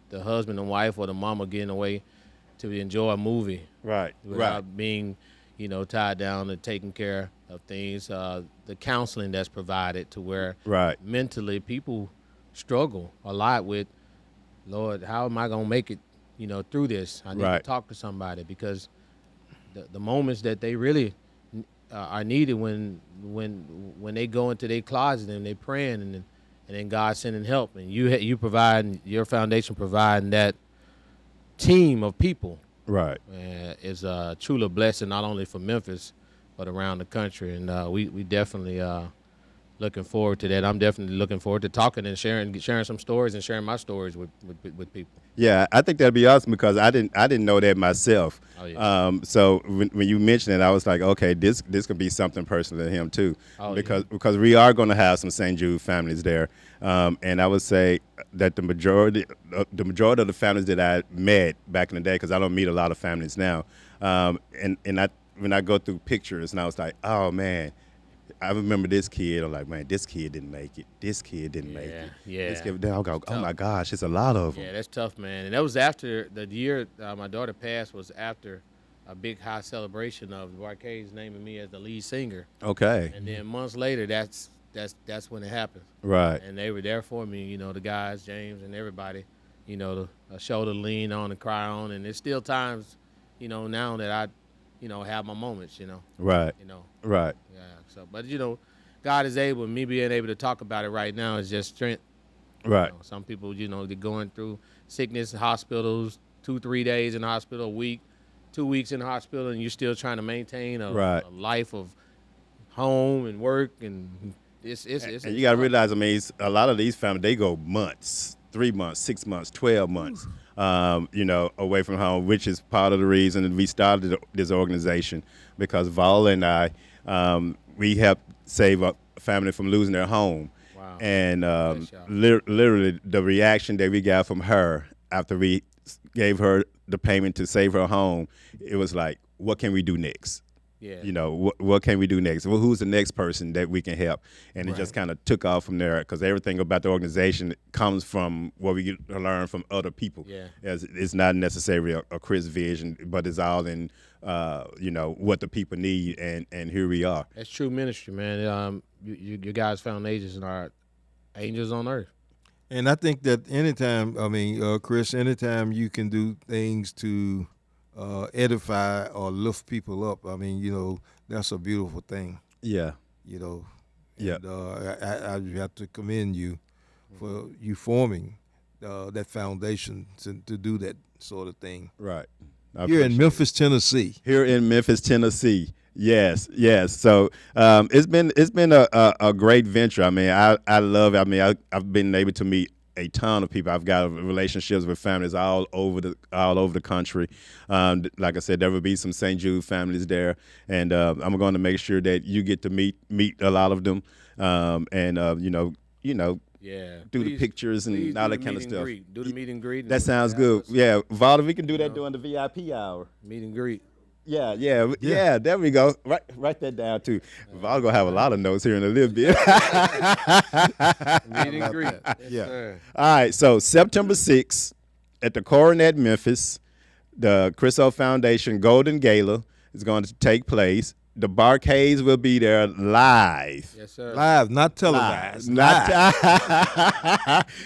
[SPEAKER 3] the husband and wife or the mama getting away to enjoy a movie
[SPEAKER 1] Right.
[SPEAKER 3] without being, tied down to taking care of things. The counseling that's provided to where
[SPEAKER 1] Right.
[SPEAKER 3] mentally people struggle a lot with, Lord, how am I going to make it, through this? I need
[SPEAKER 1] Right.
[SPEAKER 3] to talk to somebody because the moments that they really are needed when they go into their closet and they praying and then God sending help and you provide your foundation providing that team of people
[SPEAKER 1] Right.
[SPEAKER 3] is truly a blessing not only for Memphis but around the country, and we definitely looking forward to that. I'm definitely looking forward to talking and sharing some stories and sharing my stories with people.
[SPEAKER 1] Yeah, I think that'd be awesome because I didn't know that myself.
[SPEAKER 3] Oh, yeah.
[SPEAKER 1] So when you mentioned it, I was like, okay, this could be something personal to him too,
[SPEAKER 3] Oh,
[SPEAKER 1] because we are going to have some St. Jude families there, and I would say that the majority of the families that I met back in the day, because I don't meet a lot of families now, when I go through pictures, and I was like, oh man. I remember this kid. I'm like, man, this kid didn't make it. This kid didn't make it.
[SPEAKER 3] Yeah.
[SPEAKER 1] This kid, I go, oh my gosh, it's a lot of them.
[SPEAKER 3] Yeah, that's tough, man. And that was after the year my daughter passed was after a big high celebration of the Arcades naming me as the lead singer.
[SPEAKER 1] Okay.
[SPEAKER 3] And then months later, that's when it happened.
[SPEAKER 1] Right.
[SPEAKER 3] And they were there for me, the guys, James and everybody, a shoulder to lean on and cry on. And there's still times, now that I, have my moments,
[SPEAKER 1] Right. Right.
[SPEAKER 3] Yeah. So, but God is able. Me being able to talk about it right now is just strength.
[SPEAKER 1] Right.
[SPEAKER 3] Some people, they're going through sickness, hospitals, 2-3 days in the hospital, a week, 2 weeks in the hospital, and you're still trying to maintain a life of home and work, and it's
[SPEAKER 1] and you got to realize, a lot of these families, they go months, 3 months, 6 months, 12 months, away from home, which is part of the reason we started this organization, because Val and I, we helped save a family from losing their home.
[SPEAKER 3] Wow.
[SPEAKER 1] And literally the reaction that we got from her after we gave her the payment to save her home, it was like, what can we do next?
[SPEAKER 3] Yeah.
[SPEAKER 1] What can we do next? Well, who's the next person that we can help? And it just kind of took off from there, because everything about the organization comes from what we get to learn from other people.
[SPEAKER 3] Yeah.
[SPEAKER 1] It's not necessarily a Chris vision, but it's all in, what the people need, and here we are.
[SPEAKER 3] That's true ministry, man. You guys found angels and are angels on earth.
[SPEAKER 2] And I think that anytime, Chris, anytime you can do things to edify or lift people up, that's a beautiful thing.
[SPEAKER 1] Yeah.
[SPEAKER 2] And, I have to commend you for you forming that foundation to do that sort of thing.
[SPEAKER 1] Right.
[SPEAKER 2] Here in Memphis, Tennessee.
[SPEAKER 1] Here in Memphis, Tennessee. Yes. So it's been a great venture. I love it. I've been able to meet a ton of people. I've got relationships with families all over the country. Like I said, there will be some St. Jude families there, and I'm going to make sure that you get to meet a lot of them,
[SPEAKER 3] Yeah.
[SPEAKER 1] do the pictures and all that kind of stuff.
[SPEAKER 3] Do the meet and greet.
[SPEAKER 1] That sounds good. Yeah, Valda, we can do that during the VIP hour.
[SPEAKER 3] Meet and greet.
[SPEAKER 1] Yeah. There we go. Write that down too. Valda gonna have a lot of notes here in a little bit.
[SPEAKER 3] Meet and greet.
[SPEAKER 2] Yeah.
[SPEAKER 3] Sir.
[SPEAKER 1] All right. So September 6th at the Coronet Memphis, the Chris O Foundation Golden Gala is going to take place. The Barcades will be there live.
[SPEAKER 3] Yes, sir.
[SPEAKER 2] Live, not televised.
[SPEAKER 1] Not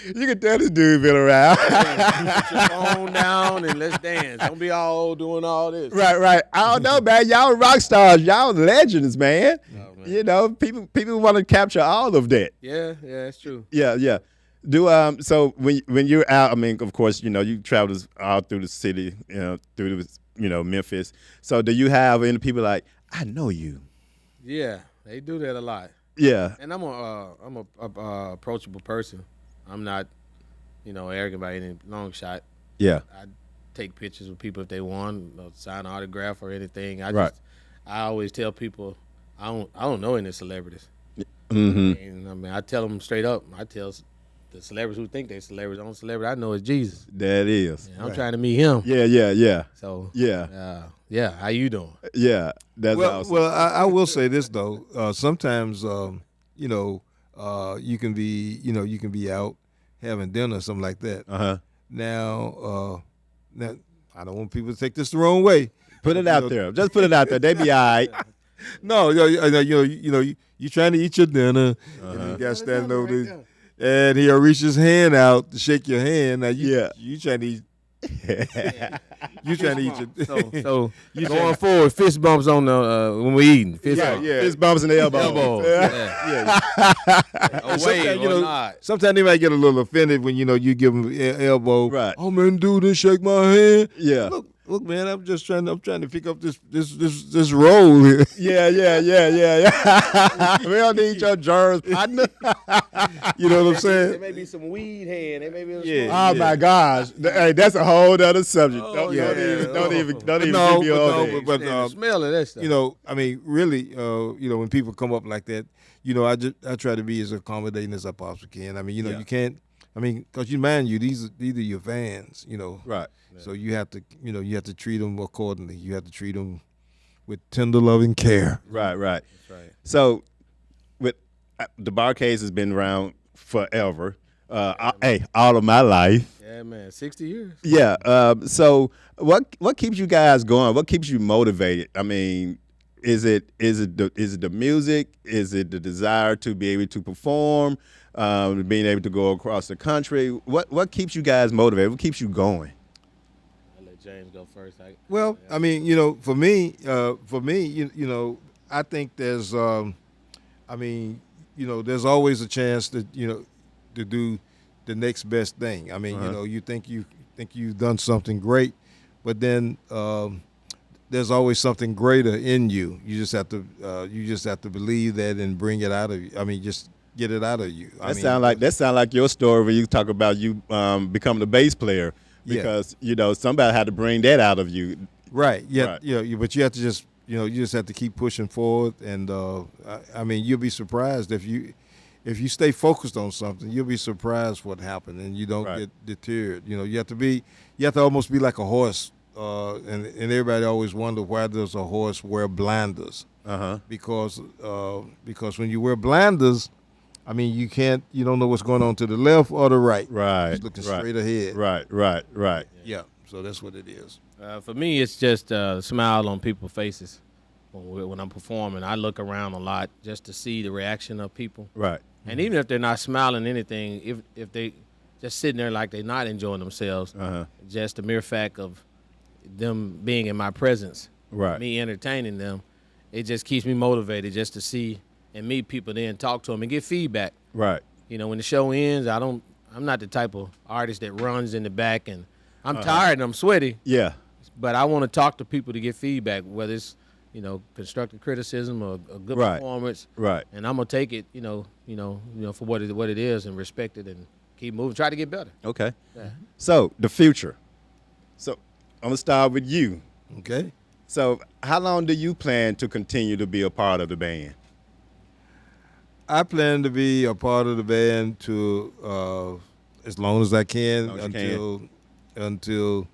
[SPEAKER 1] you can tell this dude been around.
[SPEAKER 3] Put your phone down and let's dance. Don't be all doing all this.
[SPEAKER 1] Right. I don't know, man. Y'all rock stars. Y'all legends, man.
[SPEAKER 3] Oh, man.
[SPEAKER 1] People want to capture all of that.
[SPEAKER 3] Yeah, that's true.
[SPEAKER 1] Yeah. So when you're out, of course, you travel all through the city, through Memphis. So do you have any people like, I know you?
[SPEAKER 3] Yeah, they do that a lot.
[SPEAKER 1] Yeah.
[SPEAKER 3] And I'm a approachable person. I'm not, arrogant by any long shot.
[SPEAKER 1] Yeah.
[SPEAKER 3] I take pictures with people if they want, sign an autograph or anything. I always tell people I don't know any celebrities.
[SPEAKER 1] Mm-hmm.
[SPEAKER 3] And I tell them straight up. I tell the celebrities who think they're celebrities, the only celebrity I know is Jesus.
[SPEAKER 1] That is.
[SPEAKER 3] And I'm trying to meet him.
[SPEAKER 1] Yeah.
[SPEAKER 3] So
[SPEAKER 1] yeah,
[SPEAKER 3] how you doing?
[SPEAKER 1] Yeah, that's awesome.
[SPEAKER 2] Well, I will say this though. Sometimes, you can be out having dinner or something like that. Now, I don't want people to take this the wrong way.
[SPEAKER 1] Put it out there. Just put it out there. They be all right.
[SPEAKER 2] No, you trying to eat your dinner, and you got standing over there, and he'll reach his hand out to shake your hand. Now you trying to eat. You trying to eat your
[SPEAKER 3] so you going forward, fist bumps on the when we eating.
[SPEAKER 1] Fist bumps in the elbows.
[SPEAKER 3] Yeah.
[SPEAKER 2] Sometimes they might get a little offended when you give them elbow.
[SPEAKER 1] Right.
[SPEAKER 2] Oh man, dude, didn't shake my hand.
[SPEAKER 1] Yeah.
[SPEAKER 2] Look, man, I'm trying to pick up this roll here.
[SPEAKER 1] Yeah. We don't need your germs, partner.
[SPEAKER 2] You know what I'm saying?
[SPEAKER 3] There may be some weed hand. There may be
[SPEAKER 1] My gosh. Hey, that's a whole other subject. Don't even give me all that.
[SPEAKER 2] But
[SPEAKER 3] smell of that stuff.
[SPEAKER 2] Really, when people come up like that, I try to be as accommodating as I possibly can. You can't. Because these are your fans.
[SPEAKER 1] Right.
[SPEAKER 2] So you have to treat them accordingly. You have to treat them with tender loving care.
[SPEAKER 1] Right.
[SPEAKER 3] That's right.
[SPEAKER 1] So, with the Barcades has been around forever. Hey, all of my life.
[SPEAKER 3] Yeah, man, 60 years.
[SPEAKER 1] Yeah. So what keeps you guys going? What keeps you motivated? I mean, is it the music? Is it the desire to be able to perform? Being able to go across the country? What keeps you guys motivated? What keeps you going?
[SPEAKER 3] I'll let James go first.
[SPEAKER 2] Well, I mean, for me, I think there's, there's always a chance to do the next best thing. I mean, you think you've done something great, but then there's always something greater in you. You just have to believe that and bring it out of you. I mean, just get it out of you.
[SPEAKER 1] That sound like your story where you talk about you becoming a bass player because somebody had to bring that out of you.
[SPEAKER 2] Right. Yeah.
[SPEAKER 1] Right.
[SPEAKER 2] But you have to just you just have to keep pushing forward, and I mean, you'll be surprised if you stay focused on something. You'll be surprised what happened, and you don't get deterred. You have to almost be like a horse. And everybody always wonder why does a horse wear blinders? Because when you wear blinders, I mean, you don't know what's going on to the left or the right.
[SPEAKER 1] Right.
[SPEAKER 2] Just looking straight ahead.
[SPEAKER 1] Right.
[SPEAKER 2] Yeah. So that's what it is.
[SPEAKER 3] For me, it's just a smile on people's faces when I'm performing. I look around a lot just to see the reaction of people.
[SPEAKER 1] Right.
[SPEAKER 3] And even if they're not smiling anything, if they just sitting there like they're not enjoying themselves, just the mere fact of them being in my presence, me entertaining them, it just keeps me motivated just to see and meet people, then talk to them and get feedback.
[SPEAKER 1] Right.
[SPEAKER 3] When the show ends, I'm not the type of artist that runs in the back and I'm tired and I'm sweaty.
[SPEAKER 1] Yeah.
[SPEAKER 3] But I want to talk to people to get feedback, whether it's constructive criticism or a good performance.
[SPEAKER 1] Right.
[SPEAKER 3] And I'm gonna take it, for what it is and respect it and keep moving, try to get better.
[SPEAKER 1] Okay.
[SPEAKER 3] Yeah.
[SPEAKER 1] So the future. So I'm gonna start with you.
[SPEAKER 2] Okay.
[SPEAKER 1] So how long do you plan to continue to be a part of the band?
[SPEAKER 2] I plan to be a part of the band to as long as I can until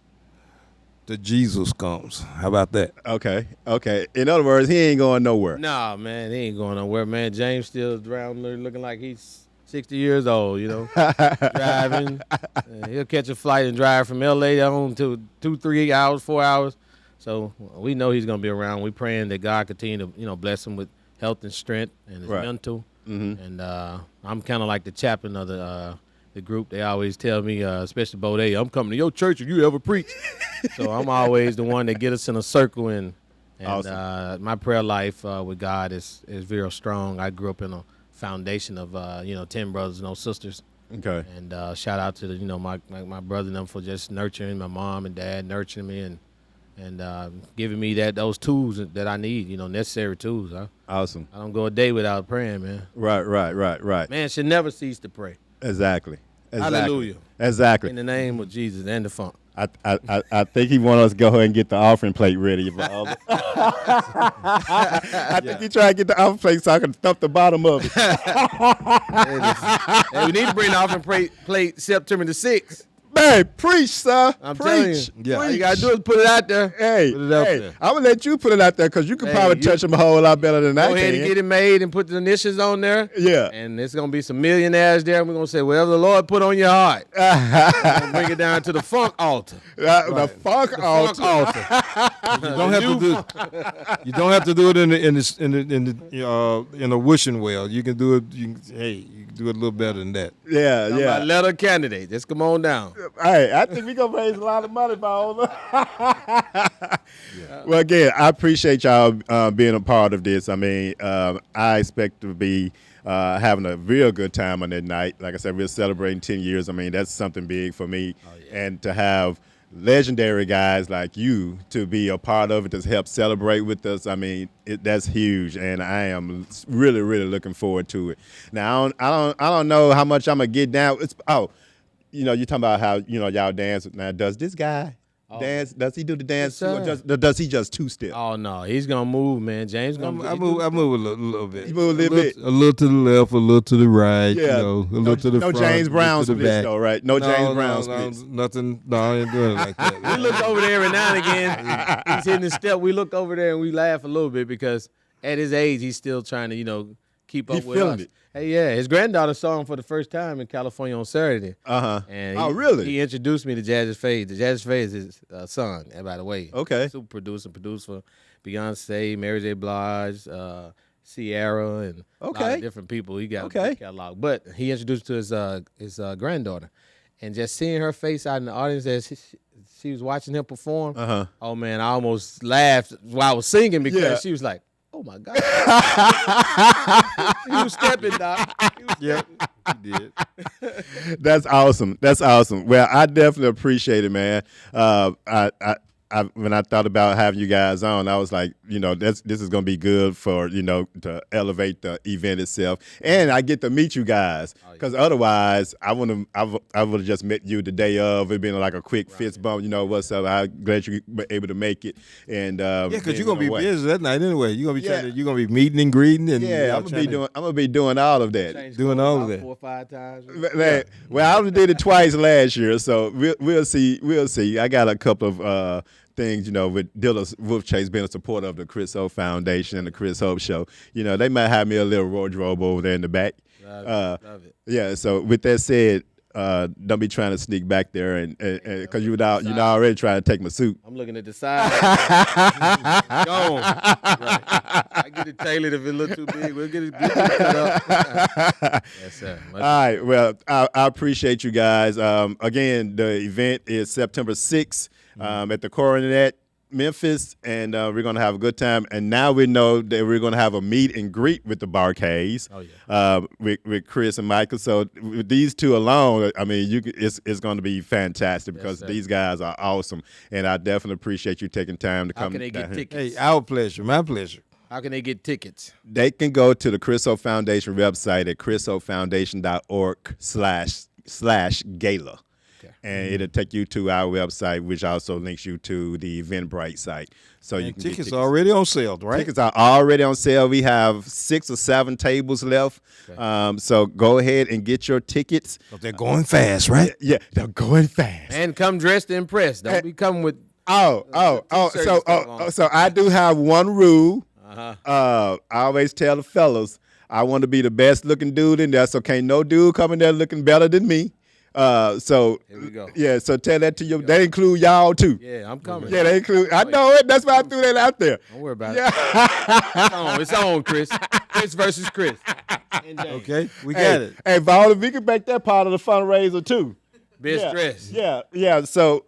[SPEAKER 2] the Jesus comes. How about that?
[SPEAKER 1] Okay. In other words, he ain't going nowhere.
[SPEAKER 3] Nah, man, he ain't going nowhere, man. James still around there looking like he's 60 years old, driving. He'll catch a flight and drive from L.A. on to 2, 3 hours, 4 hours. So we know he's going to be around. We're praying that God continue to, bless him with health and strength and his mental. Mm-hmm. And I'm kind of like the chaplain of the group. They always tell me, especially Bo, I'm coming to your church if you ever preach. So I'm always the one that get us in a circle. And awesome. My prayer life with God is very strong. I grew up in a foundation of 10 brothers, no sisters.
[SPEAKER 1] Okay.
[SPEAKER 3] And shout out to my brother and them for just nurturing my mom and dad, nurturing me and giving me those tools that I need, necessary tools.
[SPEAKER 1] Awesome.
[SPEAKER 3] I don't go a day without praying, man.
[SPEAKER 1] Right.
[SPEAKER 3] Man should never cease to pray.
[SPEAKER 1] Exactly.
[SPEAKER 3] Hallelujah.
[SPEAKER 1] Exactly.
[SPEAKER 3] In the name of Jesus and the funk.
[SPEAKER 1] I think he want us to go ahead and get the offering plate ready. I think he trying to get the offering plate so I can thump the bottom of it.
[SPEAKER 3] Hey, we need to bring the offering plate September the 6th.
[SPEAKER 1] Man, preach, sir.
[SPEAKER 3] I'm telling you.
[SPEAKER 2] Yeah.
[SPEAKER 3] All you got to do is put it out there.
[SPEAKER 1] Hey,
[SPEAKER 2] Put it out there.
[SPEAKER 1] I'm going to let you put it out there because you can probably touch them a whole lot better than I can.
[SPEAKER 3] Go ahead and get it made and put the initials on there.
[SPEAKER 1] Yeah.
[SPEAKER 3] And there's going to be some millionaires there. And we're going to say, whatever the Lord put on your heart. We're going to bring it down to the funk altar.
[SPEAKER 1] The funk altar.
[SPEAKER 3] Funk altar.
[SPEAKER 2] You don't have to do it in a wishing well. You can do it. You can do it a little better than that.
[SPEAKER 1] Yeah.
[SPEAKER 3] My letter candidate. Just come on down.
[SPEAKER 1] Hey, I think we're going to raise a lot of money, Paola. Well, again, I appreciate y'all being a part of this. I mean, I expect to be having a real good time on that night. Like I said, we're celebrating 10 years. I mean, that's something big for me. And to have legendary guys like you to be a part of it, to help celebrate with us, I mean, that's huge, and I am really, really looking forward to it. Now, I don't know how much I'm gonna get down. You're talking about how y'all dance. Now, does this guy dance? Does he do the dance,
[SPEAKER 3] Yes,
[SPEAKER 1] or does he just two-step?
[SPEAKER 3] Oh, no. He's going to move, man. James going to
[SPEAKER 2] I move a little bit.
[SPEAKER 1] You move a little bit.
[SPEAKER 2] A little to the left, a little to the right.
[SPEAKER 1] Yeah.
[SPEAKER 2] A little to the front.
[SPEAKER 1] No James Brown
[SPEAKER 2] to the
[SPEAKER 1] splits,
[SPEAKER 2] back.
[SPEAKER 1] though, right? No James Brown splits.
[SPEAKER 2] Nothing. No, I ain't doing it like that.
[SPEAKER 3] We look over there every now and again. He's hitting the step. We look over there and we laugh a little bit because at his age, he's still trying to, keep up
[SPEAKER 1] He
[SPEAKER 3] with
[SPEAKER 1] feeling
[SPEAKER 3] us.
[SPEAKER 1] it.
[SPEAKER 3] Hey, yeah, his granddaughter saw him for the first time in California on Saturday. And
[SPEAKER 1] Oh, really?
[SPEAKER 3] He introduced me to Jazz Fade. The Jazz Fade is his son, and by the way.
[SPEAKER 1] Okay.
[SPEAKER 3] Super producer, produced for Beyonce, Mary J. Blige, Sierra, and a lot
[SPEAKER 1] Okay.
[SPEAKER 3] of different people. He got a
[SPEAKER 1] Okay.
[SPEAKER 3] big catalog. But he introduced to his granddaughter. And just seeing her face out in the audience as she was watching him perform, oh, man, I almost laughed while I was singing because she was like, oh, my God. He was stepping, Doc.
[SPEAKER 2] Yeah, he did.
[SPEAKER 1] That's awesome. That's awesome. Well, I definitely appreciate it, man. When I thought about having you guys on, I was like, this is going to be good for, to elevate the event itself. And I get to meet you guys because otherwise I would have just met you the day of. It'd been like a quick fist bump, what's up. I'm glad you were able to make it. And
[SPEAKER 2] Because you're going to be busy that night anyway. You're going to be you're going to be meeting and greeting. And,
[SPEAKER 1] I'm going to be doing all of that.
[SPEAKER 3] Doing
[SPEAKER 2] all of that.
[SPEAKER 3] 4 or 5 times.
[SPEAKER 1] Well, I only did it twice last year, so we'll see. We'll see. I got a couple of things, with Dilla Wolfchase being a supporter of the Chris Hope Foundation and the Chris Hope Show. they might have me a little wardrobe over there in the back.
[SPEAKER 3] Love it.
[SPEAKER 1] Yeah. So with that said, don't be trying to sneak back there and because you already trying to take my suit.
[SPEAKER 3] I'm looking at the side. Gone. Right. I get it tailored if it look too big. We'll get it cut up. Yes, sir.
[SPEAKER 1] All right. Well, I appreciate you guys. Again, the event is September 6th at the Coronet, Memphis, and we're going to have a good time. And now we know that we're going to have a meet and greet with the Barcades with Chris and Michael. So with these two alone, I mean, it's going to be fantastic because these guys are awesome. And I definitely appreciate you taking time to come.
[SPEAKER 3] How can they get tickets?
[SPEAKER 2] Hey, our pleasure, my pleasure.
[SPEAKER 3] How can they get tickets?
[SPEAKER 1] They can go to the Chris Hope Foundation website at chrishopefoundation.org/gala. And it'll take you to our website, which also links you to the Eventbrite site. So you can get
[SPEAKER 2] tickets are already on sale, right?
[SPEAKER 1] Tickets are already on sale. We have 6 or 7 tables left. Okay. So go ahead and get your tickets.
[SPEAKER 2] They're going fast, right?
[SPEAKER 1] Yeah, they're going fast.
[SPEAKER 3] And come dressed to impress. Don't be coming with.
[SPEAKER 1] So I do have one rule. I always tell the fellas, I want to be the best looking dude in there. So can't no dude come in there looking better than me. So
[SPEAKER 3] here we go.
[SPEAKER 1] Yeah, so tell that to your. They include y'all too.
[SPEAKER 3] Yeah, I'm coming.
[SPEAKER 1] Yeah, they include. I know it. That's why I threw that out there.
[SPEAKER 3] Don't worry about it. It's on, Chris. Chris versus Chris.
[SPEAKER 2] Okay, we got it.
[SPEAKER 1] Hey, Val, if we can make that part of the fundraiser too.
[SPEAKER 3] Best dress.
[SPEAKER 1] Yeah. So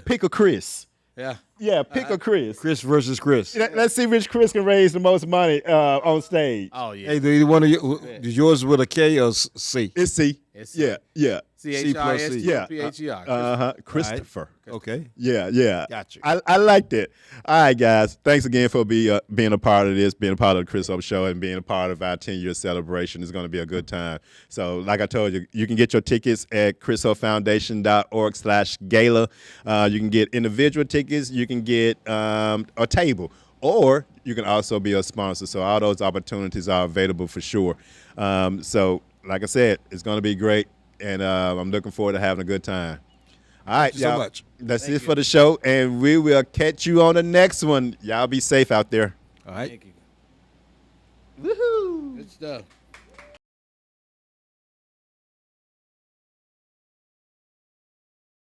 [SPEAKER 1] pick a Chris.
[SPEAKER 3] Yeah,
[SPEAKER 1] pick a Chris.
[SPEAKER 2] Chris versus Chris.
[SPEAKER 1] Let's see which Chris can raise the most money on stage.
[SPEAKER 3] Oh yeah.
[SPEAKER 2] Hey, do you want to? Is yours with a K or C?
[SPEAKER 1] It's C.
[SPEAKER 3] C.
[SPEAKER 1] Yeah.
[SPEAKER 3] CHRISTOPHER.
[SPEAKER 1] Christopher.
[SPEAKER 2] Right. Okay.
[SPEAKER 1] Yeah.
[SPEAKER 2] Got you.
[SPEAKER 1] I like that. All right, guys. Thanks again for being a part of this, being a part of the Chris Hope Show, and being a part of our 10-year celebration. It's going to be a good time. So, like I told you, you can get your tickets at chrishopefoundation.org/gala. You can get individual tickets. You can get a table. Or you can also be a sponsor. So all those opportunities are available for sure. So, like I said, it's going to be great. And I'm looking forward to having a good time. All right,
[SPEAKER 2] Thank you so much.
[SPEAKER 1] That's it for the show, and we will catch you on the next one. Y'all be safe out there.
[SPEAKER 2] All right.
[SPEAKER 3] Thank you.
[SPEAKER 1] Woohoo!
[SPEAKER 3] Good stuff.